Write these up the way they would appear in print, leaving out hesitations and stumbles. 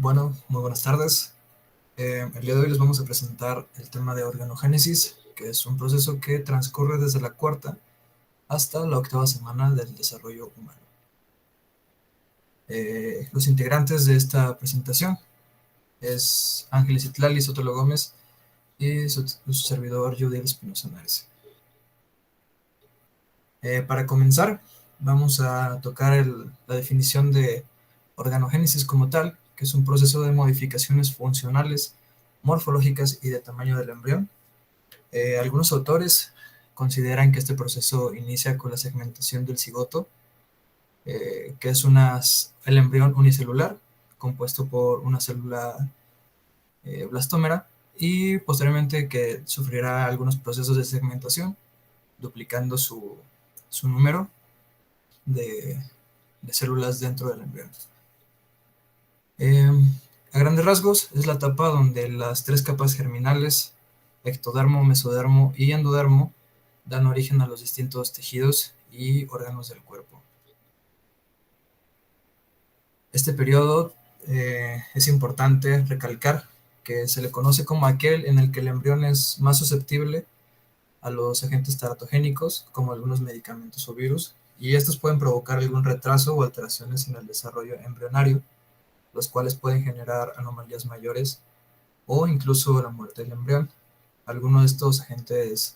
Bueno, muy buenas tardes. El día de hoy les vamos a presentar el tema de organogénesis, que es un proceso que transcurre desde la cuarta hasta la octava semana del desarrollo humano. Los integrantes de esta presentación es Ángeles Itlali Sotelo Gómez y su servidor Judiel Espinosa Nárez. Para comenzar, vamos a tocar la definición de organogénesis como tal, que es un proceso de modificaciones funcionales, morfológicas y de tamaño del embrión. Algunos autores consideran que este proceso inicia con la segmentación del cigoto, que es el embrión unicelular, compuesto por una célula blastómera, y posteriormente que sufrirá algunos procesos de segmentación, duplicando su número de, de células dentro del embrión. A grandes rasgos, es la etapa donde las tres capas germinales, ectodermo, mesodermo y endodermo, dan origen a los distintos tejidos y órganos del cuerpo. Este periodo es importante recalcar que se le conoce como aquel en el que el embrión es más susceptible a los agentes teratogénicos, como algunos medicamentos o virus, y estos pueden provocar algún retraso o alteraciones en el desarrollo embrionario, los cuales pueden generar anomalías mayores o incluso la muerte del embrión. Algunos de estos agentes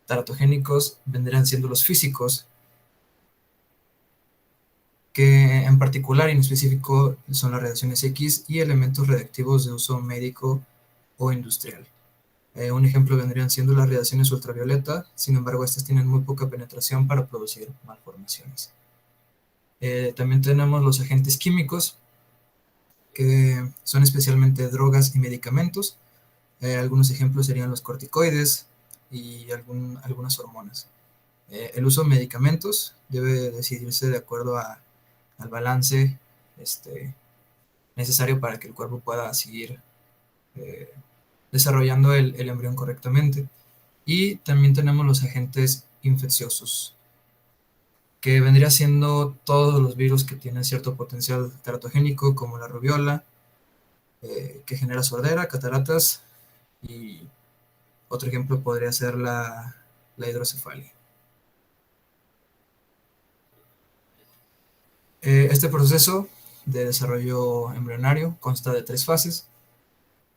teratogénicos vendrían siendo los físicos, que en particular y en específico son las radiaciones X y elementos radiactivos de uso médico o industrial. Un ejemplo vendrían siendo las radiaciones ultravioleta, sin embargo estas tienen muy poca penetración para producir malformaciones. También tenemos los agentes químicos, que son especialmente drogas y medicamentos. Algunos ejemplos serían los corticoides y algunas hormonas. El uso de medicamentos debe decidirse de acuerdo al balance necesario para que el cuerpo pueda seguir desarrollando el embrión correctamente. Y también tenemos los agentes infecciosos, que vendría siendo todos los virus que tienen cierto potencial teratogénico, como la rubiola, que genera sordera, cataratas, y otro ejemplo podría ser la hidrocefalia. Este proceso de desarrollo embrionario consta de tres fases.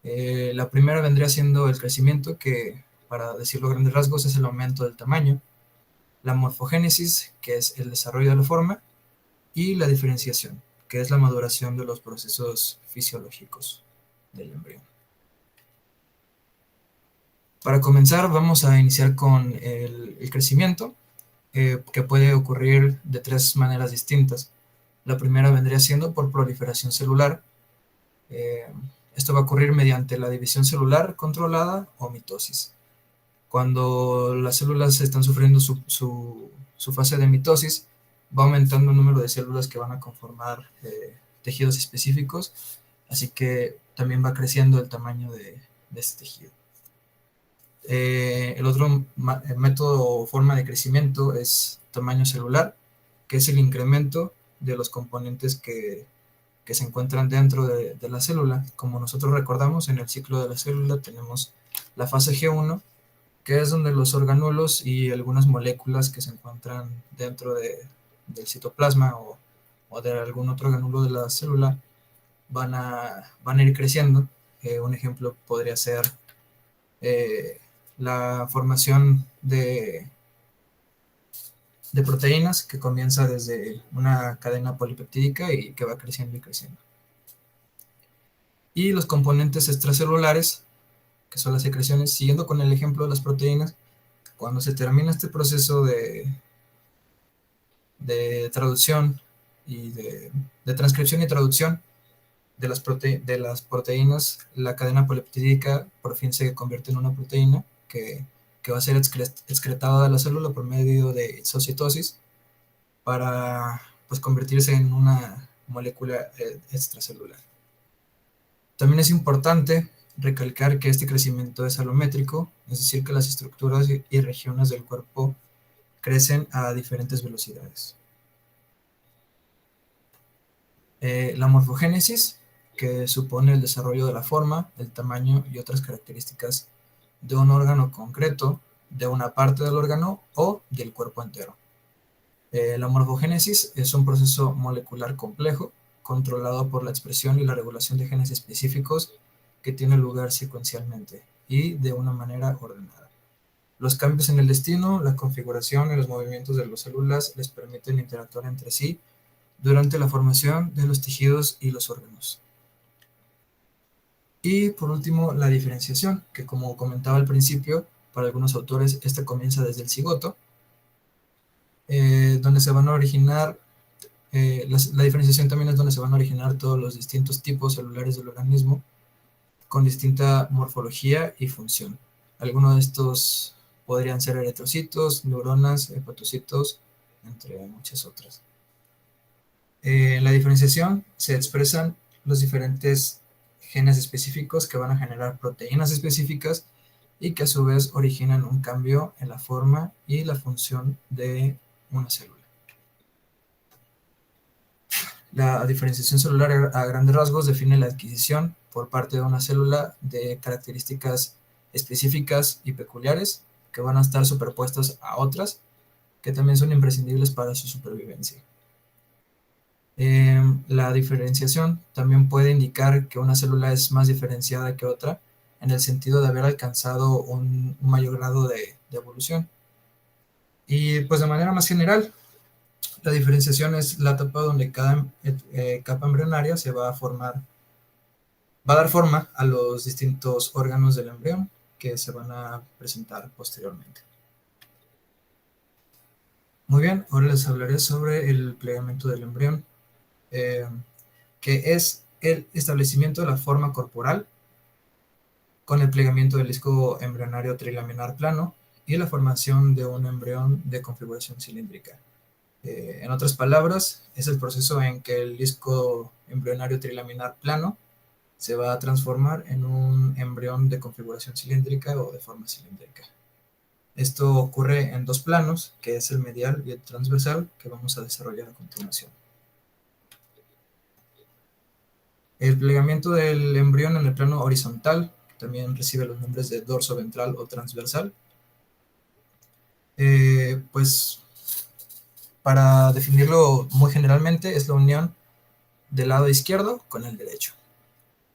La primera vendría siendo el crecimiento, que para decirlo a grandes rasgos es el aumento del tamaño, la morfogénesis, que es el desarrollo de la forma, y la diferenciación, que es la maduración de los procesos fisiológicos del embrión. Para comenzar, vamos a iniciar con el crecimiento, que puede ocurrir de tres maneras distintas. La primera vendría siendo por proliferación celular. Esto va a ocurrir mediante la división celular controlada o mitosis. Cuando las células están sufriendo su fase de mitosis, va aumentando el número de células que van a conformar tejidos específicos, así que también va creciendo el tamaño de este tejido. El otro método o forma de crecimiento es tamaño celular, que es el incremento de los componentes que se encuentran dentro de la célula. Como nosotros recordamos, en el ciclo de la célula tenemos la fase G1, que es donde los organulos y algunas moléculas que se encuentran dentro del citoplasma o de algún otro organulo de la célula van a ir creciendo. Un ejemplo podría ser la formación de proteínas, que comienza desde una cadena polipeptídica y que va creciendo y creciendo. Y los componentes extracelulares, que son las secreciones, siguiendo con el ejemplo de las proteínas, cuando se termina este proceso de traducción y de transcripción y traducción de las proteínas, la cadena polipeptídica por fin se convierte en una proteína que va a ser excretada de la célula por medio de exocitosis para pues convertirse en una molécula extracelular. También es importante recalcar que este crecimiento es alométrico, es decir, que las estructuras y regiones del cuerpo crecen a diferentes velocidades. La morfogénesis, que supone el desarrollo de la forma, el tamaño y otras características de un órgano concreto, de una parte del órgano o del cuerpo entero. La morfogénesis es un proceso molecular complejo, controlado por la expresión y la regulación de genes específicos que tiene lugar secuencialmente y de una manera ordenada. Los cambios en el destino, la configuración y los movimientos de las células les permiten interactuar entre sí durante la formación de los tejidos y los órganos. Y por último, la diferenciación, que como comentaba al principio, para algunos autores esta comienza desde el cigoto, donde se van a originar, la diferenciación también es donde se van a originar todos los distintos tipos celulares del organismo con distinta morfología y función. Algunos de estos podrían ser eritrocitos, neuronas, hepatocitos, entre muchas otras. En la diferenciación se expresan los diferentes genes específicos que van a generar proteínas específicas y que a su vez originan un cambio en la forma y la función de una célula. La diferenciación celular a grandes rasgos define la adquisición por parte de una célula de características específicas y peculiares que van a estar superpuestas a otras que también son imprescindibles para su supervivencia. La diferenciación también puede indicar que una célula es más diferenciada que otra en el sentido de haber alcanzado un mayor grado de evolución. Y pues de manera más general, la diferenciación es la etapa donde cada capa embrionaria se va a formar, va a dar forma a los distintos órganos del embrión que se van a presentar posteriormente. Muy bien, ahora les hablaré sobre el plegamiento del embrión, que es el establecimiento de la forma corporal con el plegamiento del disco embrionario trilaminar plano y la formación de un embrión de configuración cilíndrica. En otras palabras, es el proceso en que el disco embrionario trilaminar plano se va a transformar en un embrión de configuración cilíndrica o de forma cilíndrica. Esto ocurre en dos planos, que es el medial y el transversal, que vamos a desarrollar a continuación. El plegamiento del embrión en el plano horizontal, que también recibe los nombres de dorso ventral o transversal, pues para definirlo muy generalmente es la unión del lado izquierdo con el derecho.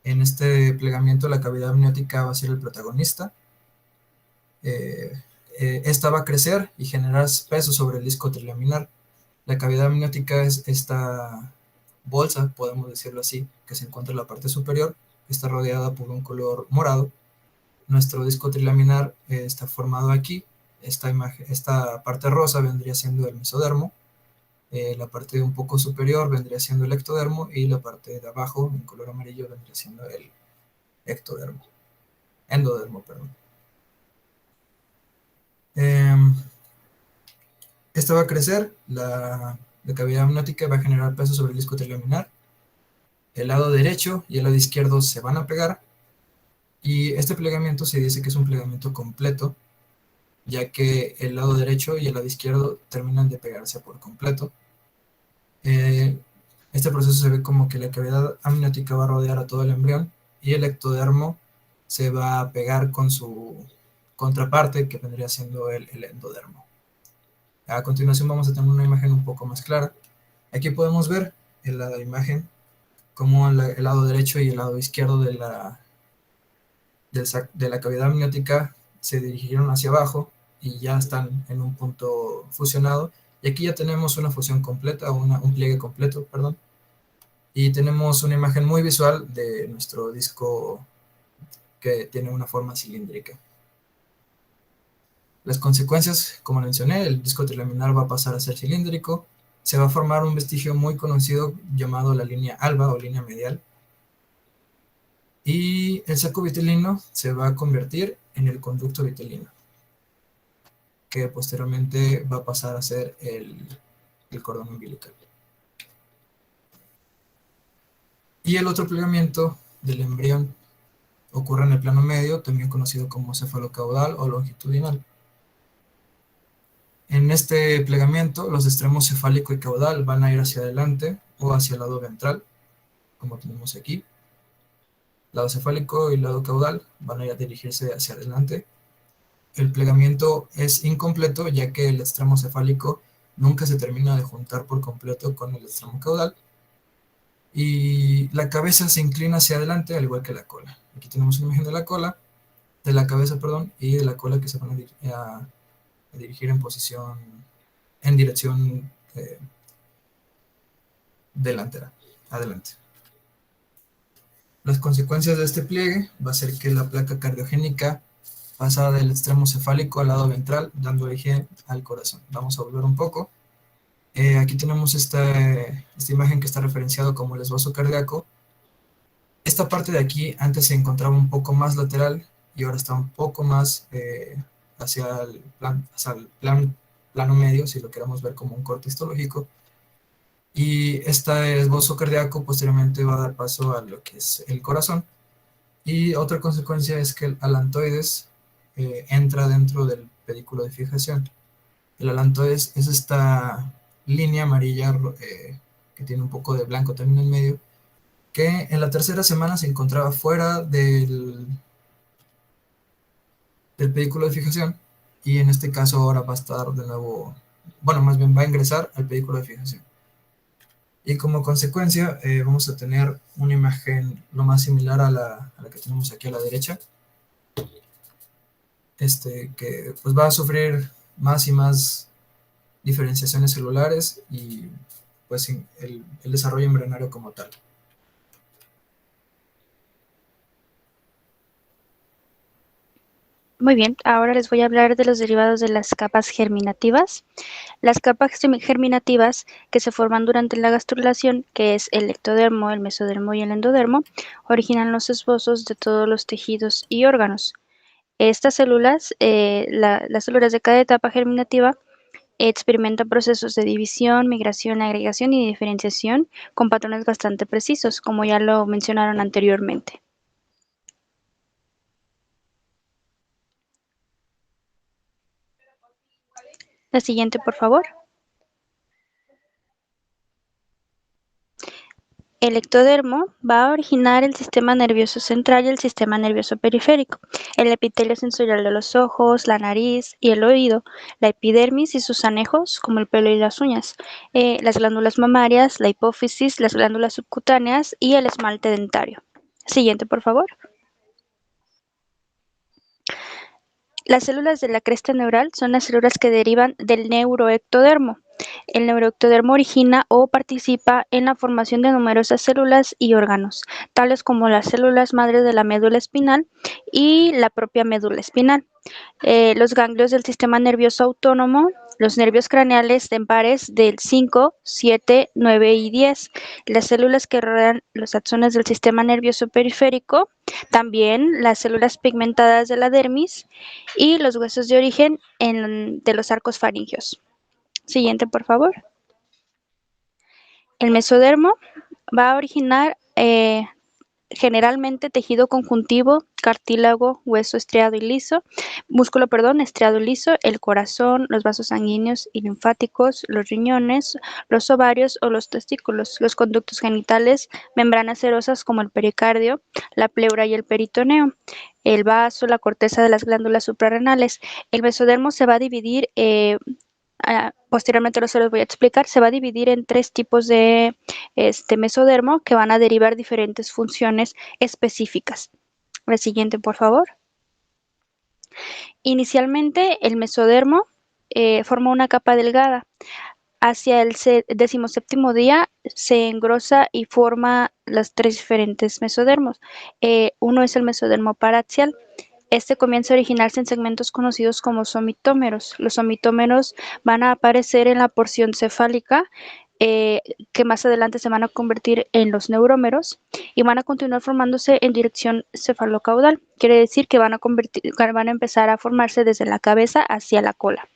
En este plegamiento la cavidad amniótica va a ser el protagonista. Esta va a crecer y generar peso sobre el disco trilaminar. La cavidad amniótica es esta bolsa, podemos decirlo así, que se encuentra en la parte superior, que está rodeada por un color morado. Nuestro disco trilaminar está formado aquí. Esta parte rosa vendría siendo el mesodermo. La parte un poco superior vendría siendo el ectodermo y la parte de abajo, en color amarillo, vendría siendo el endodermo, perdón. Esta va a crecer, la cavidad amniótica va a generar peso sobre el disco trilaminar. El lado derecho y el lado izquierdo se van a pegar y este plegamiento se dice que es un plegamiento completo, ya que el lado derecho y el lado izquierdo terminan de pegarse por completo. Este proceso se ve como que la cavidad amniótica va a rodear a todo el embrión y el ectodermo se va a pegar con su contraparte, que vendría siendo el endodermo. A continuación vamos a tener una imagen un poco más clara. Aquí podemos ver en la imagen cómo el lado derecho y el lado izquierdo de la cavidad amniótica se dirigieron hacia abajo y ya están en un punto fusionado. Y aquí ya tenemos una fusión completa, un pliegue completo, perdón. Y tenemos una imagen muy visual de nuestro disco que tiene una forma cilíndrica. Las consecuencias, como mencioné, el disco trilaminar va a pasar a ser cilíndrico, se va a formar un vestigio muy conocido llamado la línea alba o línea medial, y el saco vitelino se va a convertir en el conducto vitelino, que posteriormente va a pasar a ser el cordón umbilical. Y el otro plegamiento del embrión ocurre en el plano medio, también conocido como cefalocaudal o longitudinal. En este plegamiento, los extremos cefálico y caudal van a ir hacia adelante o hacia el lado ventral, como tenemos aquí. lado cefálico y lado caudal van a ir a dirigirse hacia adelante. El plegamiento es incompleto, ya que el extremo cefálico nunca se termina de juntar por completo con el extremo caudal, y la cabeza se inclina hacia adelante, al igual que la cola. Aquí tenemos una imagen de la cola, de la cabeza, perdón, y de la cola, que se van a dirigir en posición, en dirección delantera, adelante. Las consecuencias de este pliegue va a ser que la placa cardiogénica pasa del extremo cefálico al lado ventral, dando origen al corazón. Vamos a volver un poco. Aquí tenemos esta imagen que está referenciado como el esbozo cardíaco. Esta parte de aquí antes se encontraba un poco más lateral y ahora está un poco más hacia el plano medio, si lo queremos ver como un corte histológico. Y este esbozo cardíaco posteriormente va a dar paso a lo que es el corazón. Y otra consecuencia es que el alantoides entra dentro del pedículo de fijación. El alantoides es esta línea amarilla que tiene un poco de blanco también en medio, que en la tercera semana se encontraba fuera del pedículo de fijación, y en este caso ahora va a estar de nuevo, bueno, más bien va a ingresar al pedículo de fijación. Y como consecuencia vamos a tener una imagen lo más similar a la que tenemos aquí a la derecha, que pues va a sufrir más y más diferenciaciones celulares y pues el desarrollo embrionario como tal. Muy bien, ahora les voy a hablar de los derivados de las capas germinativas. Las capas germinativas que se forman durante la gastrulación, que es el ectodermo, el mesodermo y el endodermo, originan los esbozos de todos los tejidos y órganos. Estas células, las células de cada etapa germinativa, experimentan procesos de división, migración, agregación y diferenciación con patrones bastante precisos, como ya lo mencionaron anteriormente. La siguiente, por favor. El ectodermo va a originar el sistema nervioso central y el sistema nervioso periférico, el epitelio sensorial de los ojos, la nariz y el oído, la epidermis y sus anejos, como el pelo y las uñas, las glándulas mamarias, la hipófisis, las glándulas subcutáneas y el esmalte dentario. Siguiente, por favor. Las células de la cresta neural son las células que derivan del neuroectodermo. El neuroectodermo origina o participa en la formación de numerosas células y órganos, tales como las células madre de la médula espinal y la propia médula espinal. Los ganglios del sistema nervioso autónomo, los nervios craneales en pares del 5, 7, 9 y 10, las células que rodean los axones del sistema nervioso periférico, también las células pigmentadas de la dermis y los huesos de origen de los arcos faringeos. Siguiente, por favor. El mesodermo va a originar generalmente tejido conjuntivo, cartílago, hueso estriado y liso, músculo, perdón, estriado y liso, el corazón, los vasos sanguíneos y linfáticos, los riñones, los ovarios o los testículos, los conductos genitales, membranas serosas como el pericardio, la pleura y el peritoneo, el vaso, la corteza de las glándulas suprarrenales. El mesodermo se va a dividir posteriormente se los voy a explicar, se va a dividir en 3 tipos de mesodermo que van a derivar diferentes funciones específicas. La siguiente, por favor. Inicialmente, el mesodermo forma una capa delgada. Hacia el 17º día se engrosa y forma los 3 diferentes mesodermos. Uno es el mesodermo paraxial. Este comienza a originarse en segmentos conocidos como somitómeros. Los somitómeros van a aparecer en la porción cefálica, que más adelante se van a convertir en los neurómeros y van a continuar formándose en dirección cefalocaudal. Quiere decir que van a empezar a formarse desde la cabeza hacia la cola.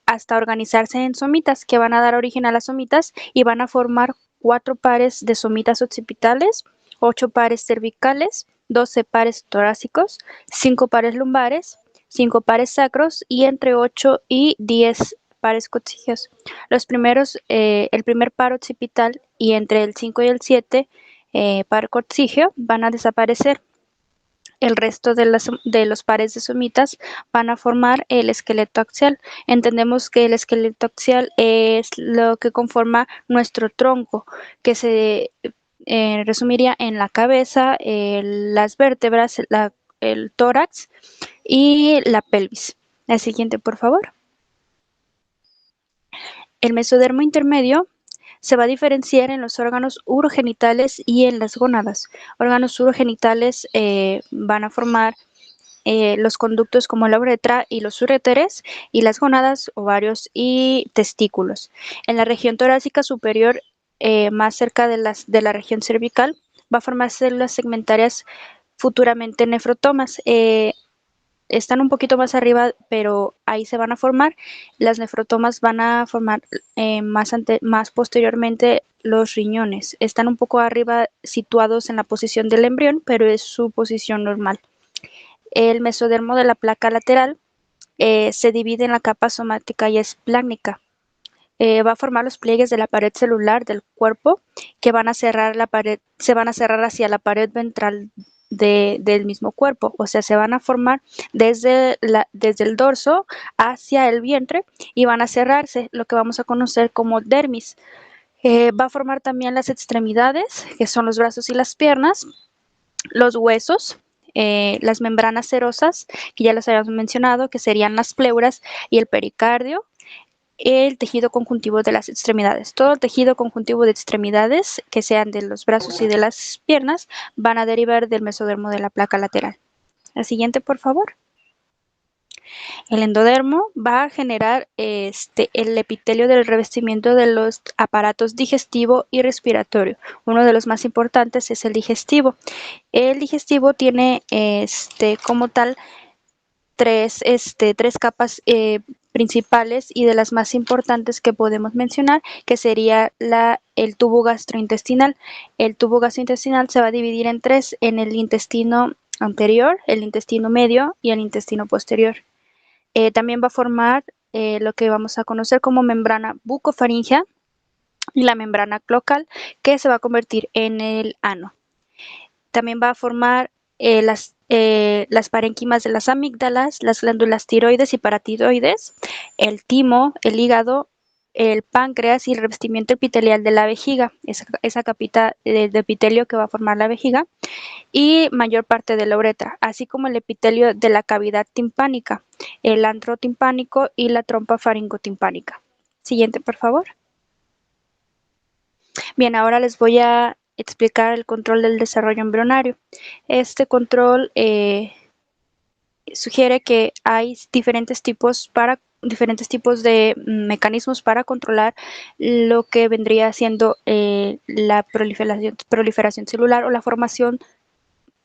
Hasta organizarse en somitas, que van a dar origen a las somitas y van a formar 4 pares de somitas occipitales, 8 pares cervicales, 12 pares torácicos, 5 pares lumbares, 5 pares sacros y entre 8 y 10 pares coccygeos. El primer par occipital y entre el 5 y el 7 parcortigio van a desaparecer. El resto de los pares de somitas van a formar el esqueleto axial. Entendemos que el esqueleto axial es lo que conforma nuestro tronco, que se resumiría en la cabeza, las vértebras, el tórax y la pelvis. La siguiente, por favor. El mesodermo intermedio se va a diferenciar en los órganos urogenitales y en las gónadas. Órganos urogenitales van a formar los conductos como la uretra y los uréteres, y las gónadas, ovarios y testículos. En la región torácica superior, más cerca de la región cervical, va a formar células segmentarias, futuramente nefrotomas. Están un poquito más arriba, pero ahí se van a formar. Las nefrotomas van a formar más posteriormente los riñones. Están un poco arriba, situados en la posición del embrión, pero es su posición normal. El mesodermo de la placa lateral se divide en la capa somática y esplácnica. Va a formar los pliegues de la pared celular del cuerpo, que van a cerrar la pared, se van a cerrar hacia la pared ventral del mismo cuerpo, o sea, se van a formar desde el dorso hacia el vientre y van a cerrarse, lo que vamos a conocer como dermis. Va a formar también las extremidades, que son los brazos y las piernas, los huesos, las membranas serosas, que ya las habíamos mencionado, que serían las pleuras y el pericardio, el tejido conjuntivo de las extremidades. Todo el tejido conjuntivo de extremidades, que sean de los brazos y de las piernas, van a derivar del mesodermo de la placa lateral. La siguiente, por favor. El endodermo va a generar el epitelio del revestimiento de los aparatos digestivo y respiratorio. Uno de los más importantes es el digestivo. El digestivo tiene como tal tres capas principales, y de las más importantes que podemos mencionar, que sería el tubo gastrointestinal. El tubo gastrointestinal se va a dividir en tres: en el intestino anterior, el intestino medio y el intestino posterior. También va a formar lo que vamos a conocer como membrana bucofaringea y la membrana cloacal, que se va a convertir en el ano. También va a formar las parénquimas de las amígdalas, las glándulas tiroides y paratiroides, el timo, el hígado, el páncreas y el revestimiento epitelial de la vejiga, esa capita de epitelio que va a formar la vejiga, y mayor parte de la uretra, así como el epitelio de la cavidad timpánica, el antro timpánico y la trompa faringotimpánica. Siguiente, por favor. Bien, ahora les voy a explicar el control del desarrollo embrionario. Este control sugiere que hay diferentes tipos de mecanismos para controlar lo que vendría siendo la proliferación celular, o la formación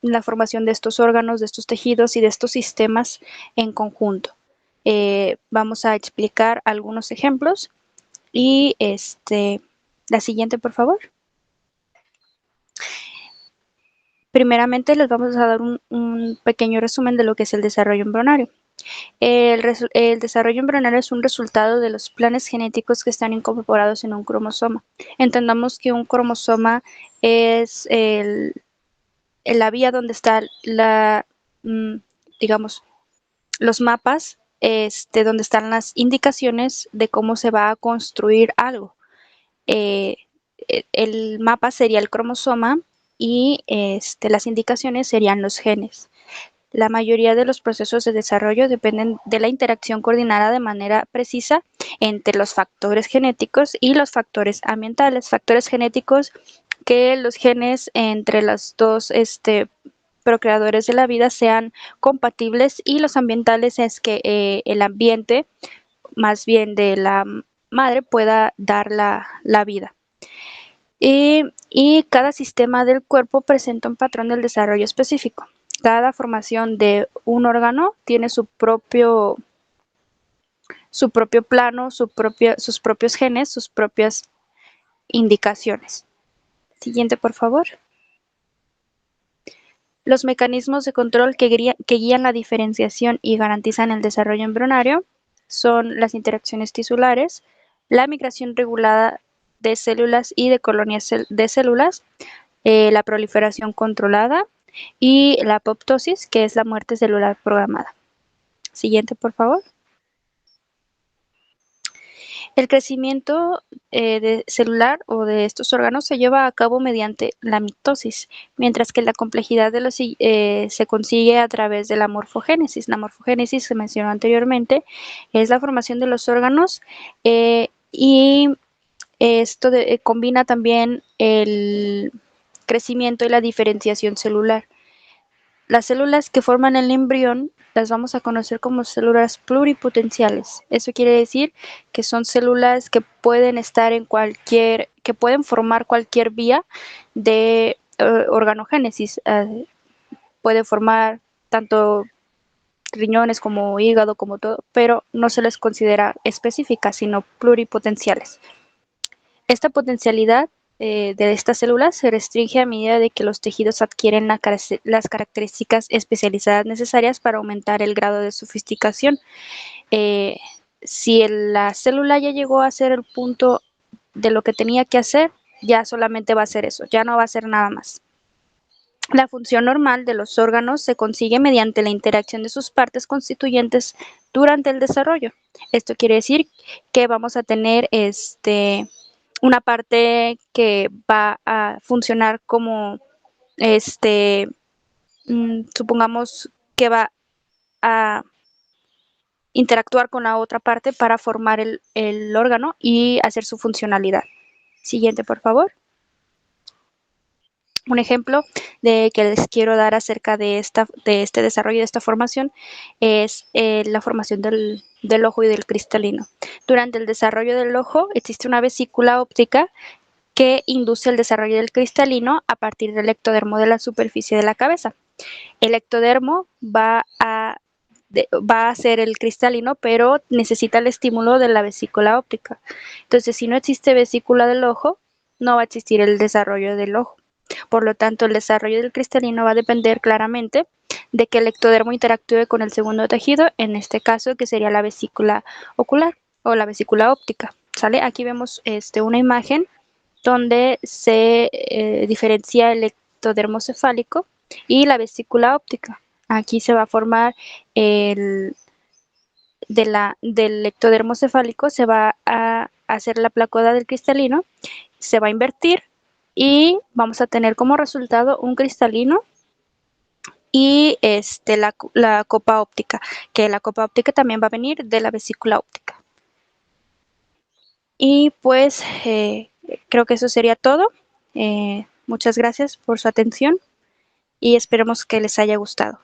de estos órganos, de estos tejidos y de estos sistemas en conjunto. Vamos a explicar algunos ejemplos y la siguiente, por favor. Primeramente les vamos a dar un pequeño resumen de lo que es el desarrollo embrionario. El desarrollo embrionario es un resultado de los planes genéticos que están incorporados en un cromosoma. Entendamos que un cromosoma es la vía donde está digamos, los mapas, donde están las indicaciones de cómo se va a construir algo. El mapa sería el cromosoma y las indicaciones serían los genes. La mayoría de los procesos de desarrollo dependen de la interacción coordinada de manera precisa entre los factores genéticos y los factores ambientales. Factores genéticos, que los genes entre los dos procreadores de la vida sean compatibles, y los ambientales es que el ambiente, más bien de la madre, pueda dar la vida. Y cada sistema del cuerpo presenta un patrón del desarrollo específico. Cada formación de un órgano tiene su propio plano, sus propios genes, sus propias indicaciones. Siguiente, por favor. Los mecanismos de control que guían la diferenciación y garantizan el desarrollo embrionario son las interacciones tisulares, la migración regulada de células y de colonias de células, la proliferación controlada y la apoptosis, que es la muerte celular programada. Siguiente, por favor. El crecimiento celular o de estos órganos se lleva a cabo mediante la mitosis, mientras que la complejidad de se consigue a través de la morfogénesis. La morfogénesis, se mencionó anteriormente, es la formación de los órganos y esto combina también el crecimiento y la diferenciación celular. Las células que forman el embrión las vamos a conocer como células pluripotenciales. Eso quiere decir que son células que pueden estar que pueden formar cualquier vía de organogénesis. Puede formar tanto riñones como hígado, como todo, pero no se les considera específicas, sino pluripotenciales. Esta potencialidad de estas células se restringe a medida de que los tejidos adquieren las características especializadas necesarias para aumentar el grado de sofisticación. Si la célula ya llegó a ser el punto de lo que tenía que hacer, ya solamente va a ser eso, ya no va a ser nada más. La función normal de los órganos se consigue mediante la interacción de sus partes constituyentes durante el desarrollo. Esto quiere decir que vamos a tener una parte que va a funcionar como, supongamos que va a interactuar con la otra parte para formar el órgano y hacer su funcionalidad. Siguiente, por favor. Un ejemplo que les quiero dar acerca de este desarrollo, de esta formación, es la formación del ojo y del cristalino. Durante el desarrollo del ojo existe una vesícula óptica que induce el desarrollo del cristalino a partir del ectodermo de la superficie de la cabeza. El ectodermo va a ser el cristalino, pero necesita el estímulo de la vesícula óptica. Entonces, si no existe vesícula del ojo, no va a existir el desarrollo del ojo. Por lo tanto, el desarrollo del cristalino va a depender claramente de que el ectodermo interactúe con el segundo tejido, en este caso que sería la vesícula ocular o la vesícula óptica. ¿Sale? Aquí vemos una imagen donde se diferencia el ectodermo cefálico y la vesícula óptica. Aquí se va a formar del ectodermo cefálico, se va a hacer la placoda del cristalino, se va a invertir y vamos a tener como resultado un cristalino y la copa óptica, que la copa óptica también va a venir de la vesícula óptica. Y pues creo que eso sería todo. Muchas gracias por su atención y esperemos que les haya gustado.